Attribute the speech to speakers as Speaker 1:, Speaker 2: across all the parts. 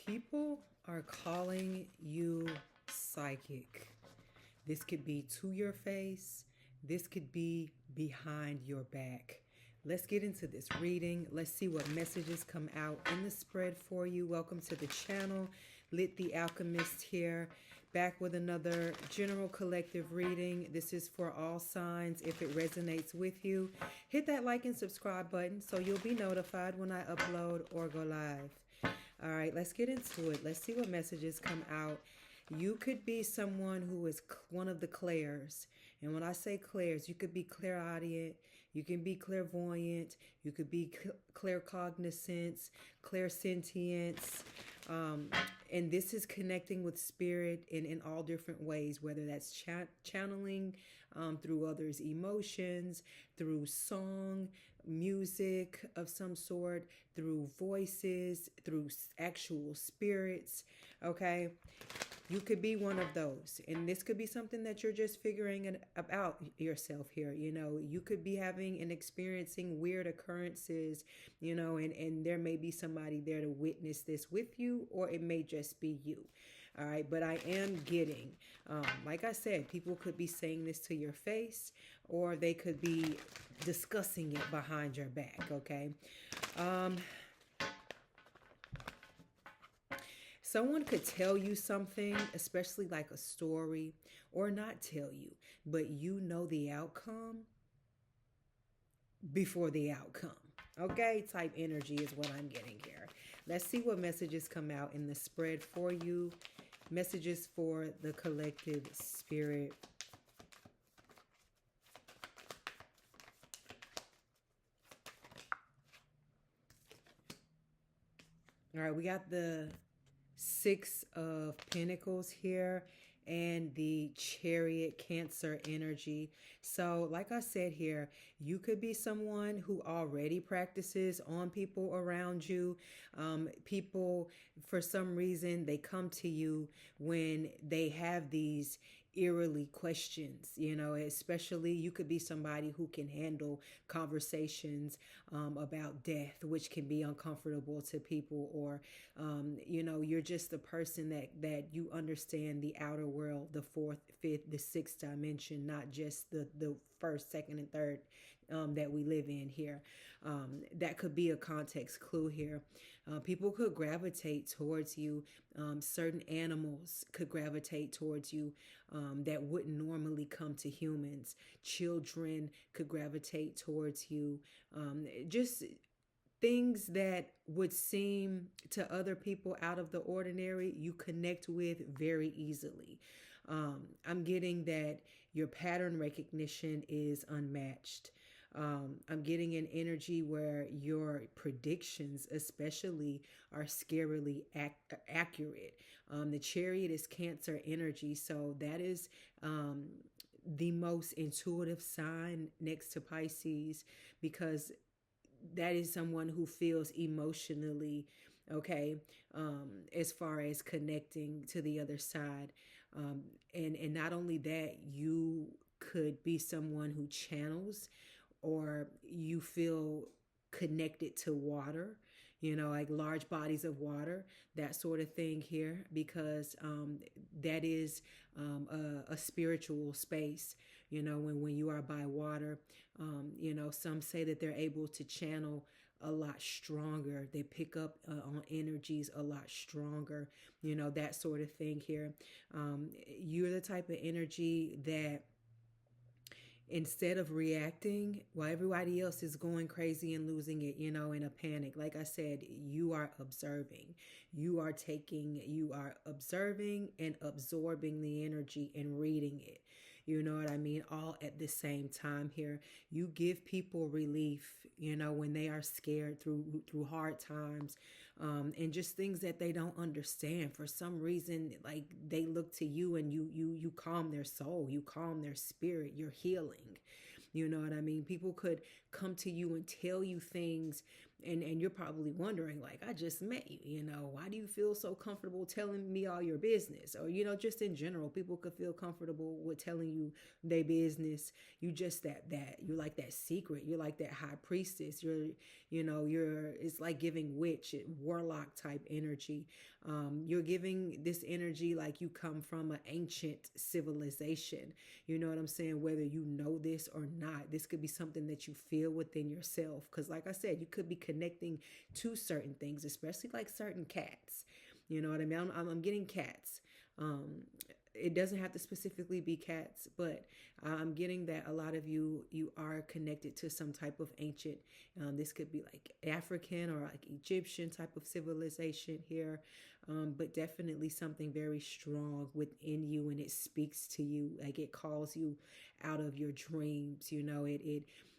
Speaker 1: People are calling you psychic. This could be to your face, this could be behind your back. Let's get into this reading. Let's see what messages come out in the spread for you. Welcome to the channel. Lit the Alchemist here, back with another general collective reading. This is for all signs. If it resonates with you, hit that like and subscribe button so you'll be notified when I upload or go live. All right, let's get into it. Let's see what messages come out. You could be someone who is one of the clairs. And when I say clairs, you could be clairaudient, you can be clairvoyant, you could be claircognizance, clairsentience. And this is connecting with spirit in all different ways, whether that's channeling through others' emotions, through song, music of some sort, through voices, through actual spirits. Okay, you could be one of those, and this could be something that you're just figuring about yourself here. You could be having and experiencing weird occurrences, and there may be somebody there to witness this with you, or it may just be you. All right, but I am getting, like I said, people could be saying this to your face, or they could be discussing it behind your back. Okay. Someone could tell you something, especially like a story, or not tell you, but you know the outcome before the outcome. Okay, type energy is what I'm getting here. Let's see what messages come out in the spread for you. Messages for the collective spirit. All right, we got the Six of Pentacles here and the Chariot, Cancer energy. So like I said here, you could be someone who already practices on people around you. People, for some reason, they come to you when they have these eerily questions, especially you could be somebody who can handle conversations about death, which can be uncomfortable to people, or you're just the person that you understand the outer world, the fourth, fifth, the sixth dimension, not just the first, second, and third that we live in here. That could be a context clue here. People could gravitate towards you. Certain animals could gravitate towards you that wouldn't normally come to humans. Children could gravitate towards you. Just things that would seem to other people out of the ordinary, you connect with very easily. I'm getting that your pattern recognition is unmatched. I'm getting an energy where your predictions especially are scarily accurate. The Chariot is Cancer energy, so that is the most intuitive sign next to Pisces, because that is someone who feels emotionally okay, as far as connecting to the other side. And not only that, you could be someone who channels, or you feel connected to water, like large bodies of water, that sort of thing here, because that is a spiritual space, when you are by water. Some say that they're able to channel a lot stronger. They pick up on energies a lot stronger, that sort of thing here. You're the type of energy that, instead of reacting while everybody else is going crazy and losing it, in a panic, like I said, you are observing. You are observing and absorbing the energy and reading it. You know what I mean? All at the same time here. You give people relief, when they are scared through hard times, and just things that they don't understand. For some reason, like, they look to you, and you calm their soul, you calm their spirit, you're healing. You know what I mean? People could come to you and tell you things And you're probably wondering, like, I just met you, why do you feel so comfortable telling me all your business? Or, just in general, people could feel comfortable with telling you their business. You just you're like that secret. You're like that high priestess. It's like giving witch, warlock type energy. You're giving this energy like you come from an ancient civilization. You know what I'm saying? Whether you know this or not, this could be something that you feel within yourself. Because like I said, you could be connecting to certain things, especially like certain cats. You know what I mean? I'm getting cats. It doesn't have to specifically be cats, but I'm getting that a lot of you are connected to some type of ancient. This could be like African or like Egyptian type of civilization here, but definitely something very strong within you, and it speaks to you, like it calls you out of your dreams.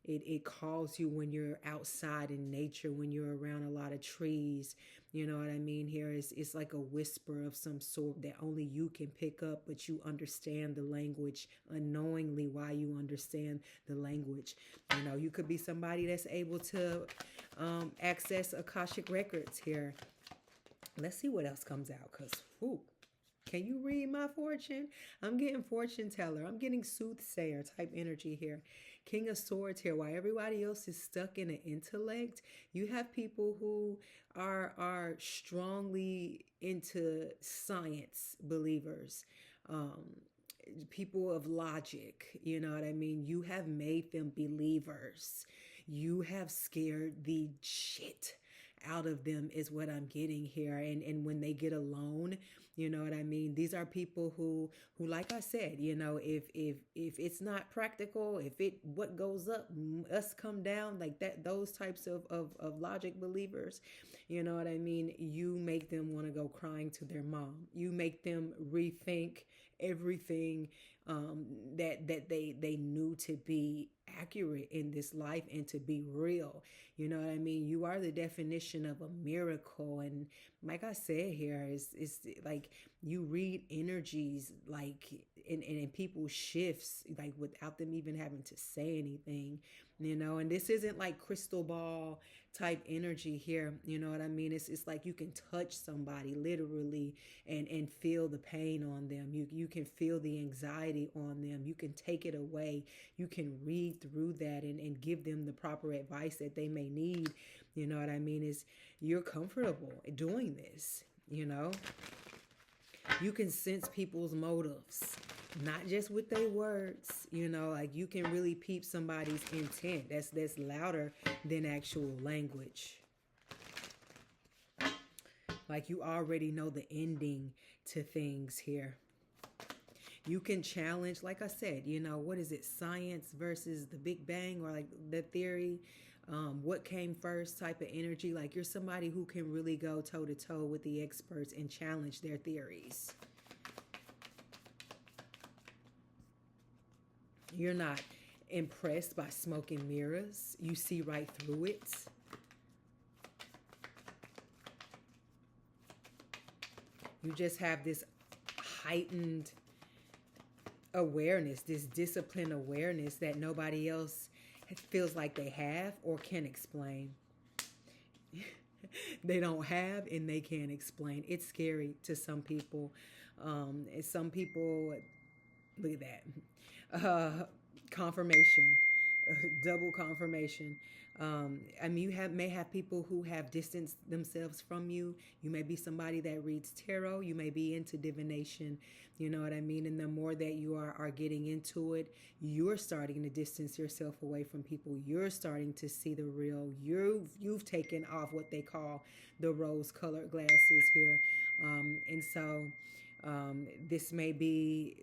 Speaker 1: It calls you when you're outside in nature, when you're around a lot of trees. You know what I mean? Here it's like a whisper of some sort that only you can pick up, but you understand the language unknowingly why you understand the language. You could be somebody that's able to access Akashic records here. Let's see what else comes out, because can you read my fortune? I'm getting fortune teller. I'm getting soothsayer type energy here. King of Swords here. While everybody else is stuck in an intellect, you have people who are strongly into science believers. People of logic, you know what I mean? You have made them believers. You have scared the shit out of them is what I'm getting here. And when they get alone, you know what I mean? These are people who like I said, if it's not practical, what goes up, us come down, like that, those types of logic believers, you know what I mean? You make them want to go crying to their mom. You make them rethink everything that they knew to be accurate in this life and to be real. You know what I mean? You are the definition of a miracle. And like I said here, it's like you read energies like in people's shifts, like without them even having to say anything, and this isn't like crystal ball type energy here. You know what I mean? It's like you can touch somebody literally and feel the pain on them. You can feel the anxiety on them. You can take it away. You can read through that and give them the proper advice that they may need. You know what I mean? Is you're comfortable doing this, You can sense people's motives, not just with their words, like you can really peep somebody's intent. That's louder than actual language. Like you already know the ending to things here. You can challenge, like I said, what is it? Science versus the Big Bang, or like the theory, what came first type of energy. Like you're somebody who can really go toe to toe with the experts and challenge their theories. You're not impressed by smoke and mirrors. You see right through it. You just have this heightened awareness, this disciplined awareness that nobody else feels like they have or can explain. They don't have and they can't explain. It's scary to some people. And some people, look at that. Confirmation. Double confirmation. You may have people who have distanced themselves from you. You may be somebody that reads tarot. You may be into divination. You know what I mean? And the more that you are getting into it, you're starting to distance yourself away from people. You're starting to see the real. You've taken off what they call the rose-colored glasses here. And so this may be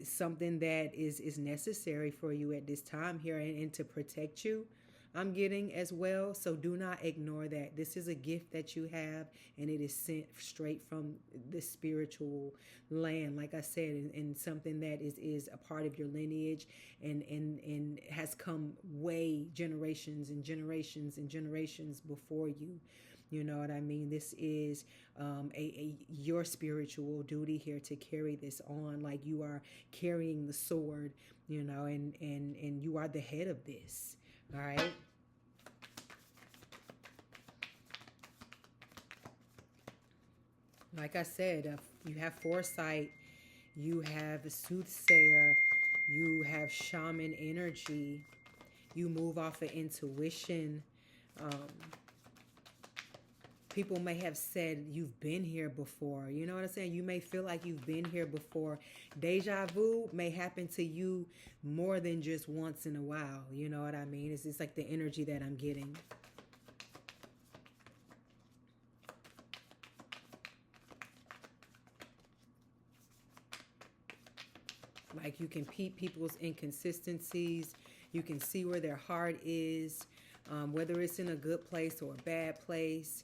Speaker 1: something that is necessary for you at this time here and to protect you, I'm getting as well. So do not ignore that. This is a gift that you have, and it is sent straight from the spiritual land, like I said, and something that is a part of your lineage and has come way generations and generations and generations before you. You know what I mean? This is your spiritual duty here to carry this on, like you are carrying the sword, and you are the head of this. All right. Like I said, you have foresight, you have a soothsayer, you have shaman energy, you move off of intuition. Um, People may have said you've been here before. You know what I'm saying? You may feel like you've been here before. Deja vu may happen to you more than just once in a while. You know what I mean? It's like the energy that I'm getting. Like you can peep people's inconsistencies. You can see where their heart is, whether it's in a good place or a bad place.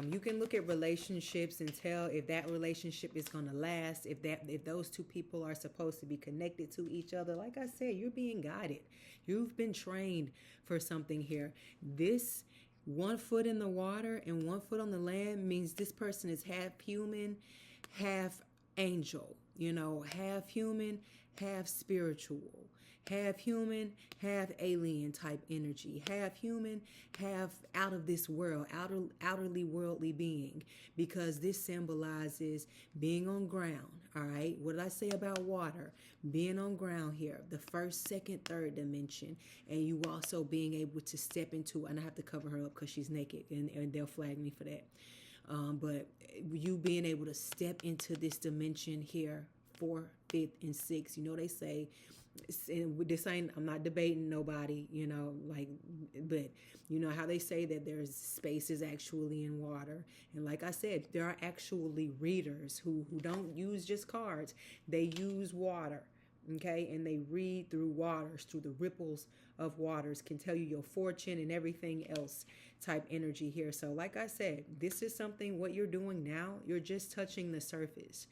Speaker 1: You can look at relationships and tell if that relationship is going to last, if those two people are supposed to be connected to each other. Like I said, you're being guided. You've been trained for something here. This 1 foot in the water and 1 foot on the land means this person is half human, half angel, half human, half spiritual, half human, half alien type energy, half human, half out of this world, outerly worldly being, because this symbolizes being on ground. All right, what did I say about water? Being on ground here, the first, second, third dimension, and you also being able to step into, and I have to cover her up because she's naked, and they'll flag me for that. But you being able to step into this dimension here, 4th, 5th, and 6th. They say, this ain't, I'm not debating nobody, but how they say that there's spaces actually in water. And like I said, there are actually readers who don't use just cards. They use water. Okay, and they read through waters, through the ripples of waters, can tell you your fortune and everything else type energy here. So like I said, this is something, what you're doing now, you're just touching the surface.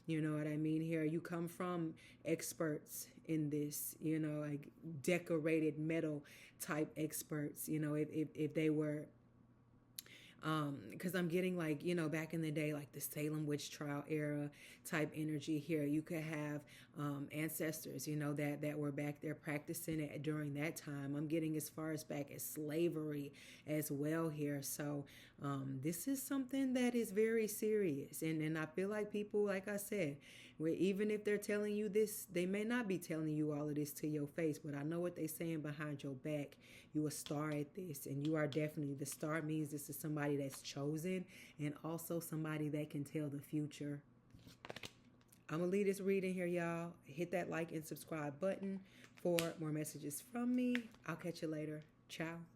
Speaker 1: You know what I mean here? You come from experts in this, like decorated metal type experts, if they were, because I'm getting like, back in the day, like the Salem witch trial era type energy here. You could have ancestors, that were back there practicing it during that time. I'm getting as far as back as slavery as well here. So this is something that is very serious. And I feel like people, like I said, even if they're telling you this, they may not be telling you all of this to your face, but I know what they're saying behind your back. You a star at this, and you are definitely, the star means this is somebody that's chosen and also somebody that can tell the future. I'm going to leave this reading here, y'all. Hit that like and subscribe button for more messages from me. I'll catch you later. Ciao.